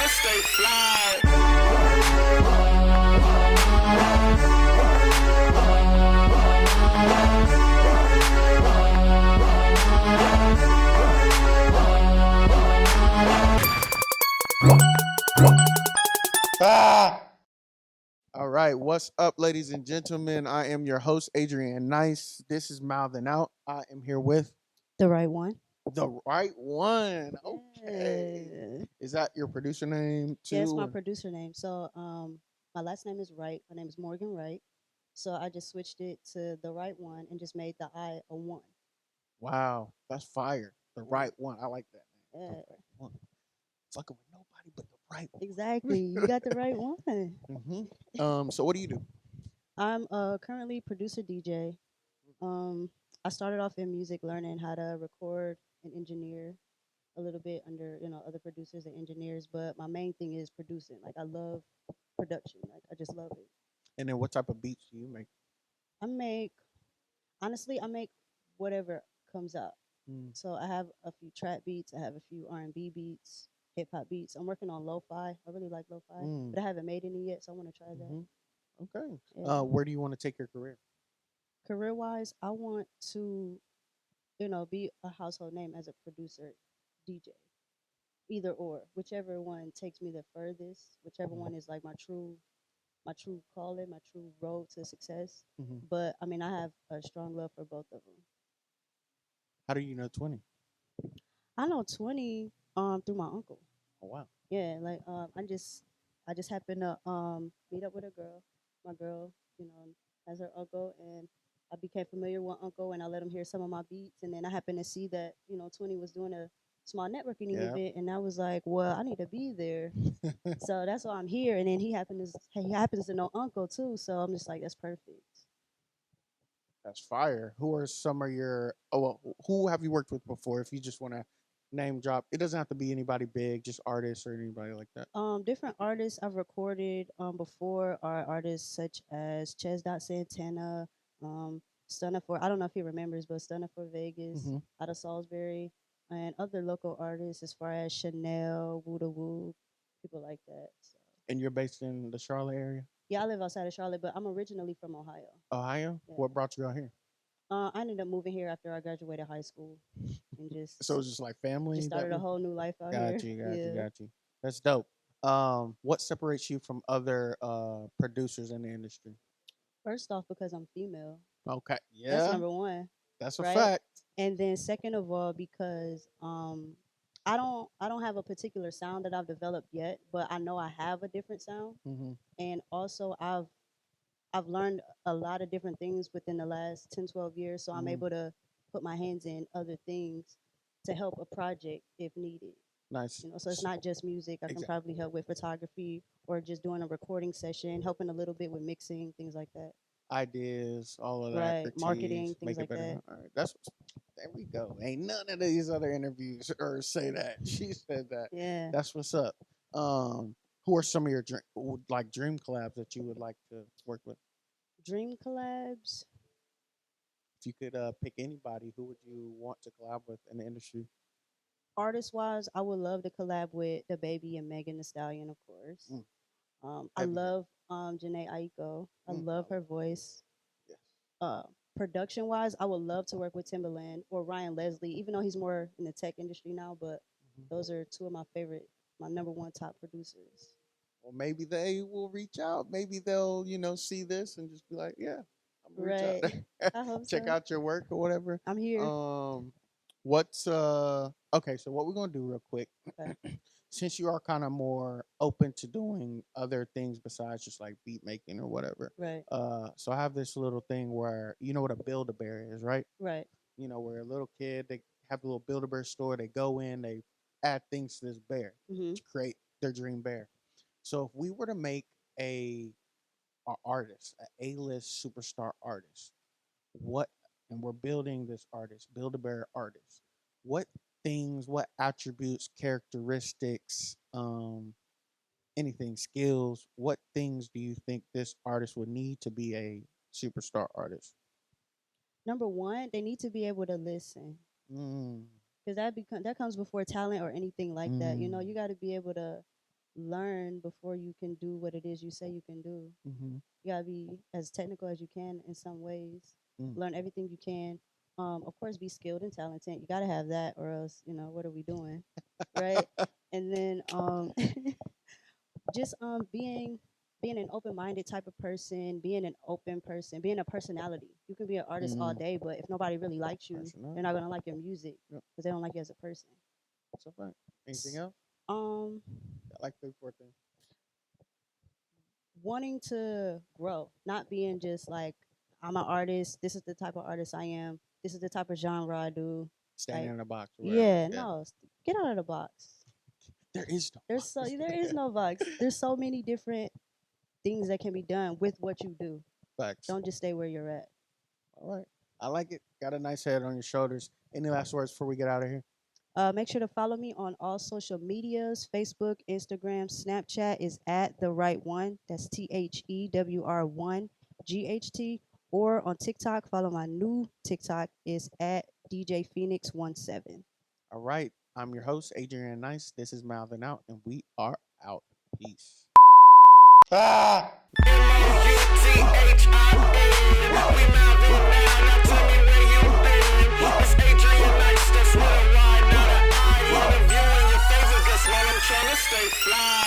stay fly. Ah! All right, what's up, ladies and gentlemen? I am your host, Adrian Nice. This is Mouthin Out. I am here with The right one. the right one. Okay. Yeah. Is that your producer name too? Yeah, it's my or- producer name. So my last name is Wright. My name is Morgan Wright. So I just switched it to the right one and just made the I a one. Wow, that's fire. The right one. I like that name. The Yeah, right one. Fucking with nobody but the right one. exactly. You got the right one. So what do you do? I'm currently producer DJ. Um I started off in music learning how to record and engineer a little bit under, other producers and engineers, but my main thing is producing. Like I love production. Like I just love it. And then what type of beats do you make? I make honestly, I make whatever comes out. Mm, So I have a few trap beats, I have a few R&B beats, hip hop beats. I'm working on lo-fi. I really like lo-fi, mm, but I haven't made any yet, so I want to try that. hmm Okay. Yeah. Where do you want to take your career? Career-wise, I want to, be a household name as a producer, DJ. Either or, whichever one takes me the furthest, whichever one is like my true calling, my true road to success. Hmm But I mean, I have a strong love for both of them. How do you know 20? I know 20 through my uncle. Oh, wow. Yeah, like I just happened to meet up with a girl. My girl, has her uncle, and I became familiar with uncle, and I let him hear some of my beats, and then I happened to see that 20 was doing a small networking Yeah. event, and I was like, well, I need to be there, so that's why I'm here. And then he happens to know uncle too, so I'm just like, that's perfect. That's fire. Who are some of your? Oh, well, who have you worked with before? If you just want to name drop, it doesn't have to be anybody big, just artists or anybody like that. Different artists I've recorded before are artists such as Ches Dot Santana, Stunner for I don't know if he remembers, but Stunner for Vegas Hmm out of Salisbury, and other local artists as far as Chanel, Woo da Woo, people like that. So And you're based in the Charlotte area, yeah, I live outside of Charlotte, but I'm originally from Ohio. Ohio. Yeah, What brought you out here? I ended up moving here after I graduated high school and So it's just like family just that started a whole new life out got here. you, got you, Yeah. got you. That's dope. What separates you from other producers in the industry? First off, because I'm female. Okay, That's yeah, number one, that's a right? fact. And then second of all, because I don't have a particular sound that I've developed yet, but I know I have a different sound. Hmm And also I've learned a lot of different things within the last 10, 12 years, so I'm hmm able to put my hands in other things to help a project if needed. Nice. So it's not just music. I can Exactly. probably help with photography or just doing a recording session, helping a little bit with mixing, things like that. Ideas, all of that, Right, marketing, critiques, things make it like better. that. All right, there we go. Ain't none of these other interviews or say that. She said that. Yeah. That's what's up. Who are some of your dream collabs that you would like to work with? Dream collabs. If you could pick anybody, who would you want to collab with in the industry? Artist wise, I would love to collab with the baby and Megan the Stallion, of course. Mm, I heavy hit. love Janae Aiko. I love Oh, her voice. yes. Uh, Production wise, I would love to work with Timbaland or Ryan Leslie, even though he's more in the tech industry now. But Mhm. those are two of my favorite, my number one top producers. Well, maybe they will reach out. Maybe they'll, see this and just be like, yeah, I'm gonna reach out, Right. I hope check so. out your work or whatever. I'm here. Um, what's okay? So what we're gonna do real quick, Okay. since you are kind of more open to doing other things besides just like beat making or whatever. Right. So I have this little thing where you know what a Build a Bear is, right? Right. Where a little kid they have a little Build a Bear store. They go in, they add things to this bear Mhm. to create their dream bear. So if we were to make a artist, a A-list superstar artist, what and we're building this artist, Build a Bear artist, what things, what attributes, characteristics, anything, skills, what things do you think this artist would need to be a superstar artist? Number one, they need to be able to listen. Mm, Because that comes before talent or anything like that. mm, You got to be able to learn before you can do what it is you say you can do. Mm-hmm. You gotta be as technical as you can in some ways. Mm. Learn everything you can. Of course, be skilled and talented. You gotta have that, or else, what are we doing, right? And then just being an open-minded type of person, being an open person, being a personality. You can be an artist all Mm. day, but if nobody really likes you, Personality. they're not gonna like your music Yep. because they don't like you as a person. That's a fact. Anything else? Um, I like 3, 4 things. Wanting to grow, not being just like, I'm an artist. This is the type of artist I am. This is the type of genre I do. Standing Like, in a box. Or whatever. yeah, no, get out of the box. There is no box. There is no box. There's so many different things that can be done with what you do. Facts. Don't just stay where you're at. All right. I like it. Got a nice head on your shoulders. Any last words before we get out of here? Make sure to follow me on all social medias: Facebook, Instagram, Snapchat is at the Wright One. That's THEWR1GHT. Or on TikTok, follow my new TikTok is at DJ Phoenix17. All right. I'm your host, Adrian Nice. This is Mouthin Out, and we are out. Peace. Ah! Mouthin. We mouthin' now. Now tell me where you been. It's Adrian Nice. That's what a why, not a I. Want a view in your favor, guess while I'm trying to stay fly.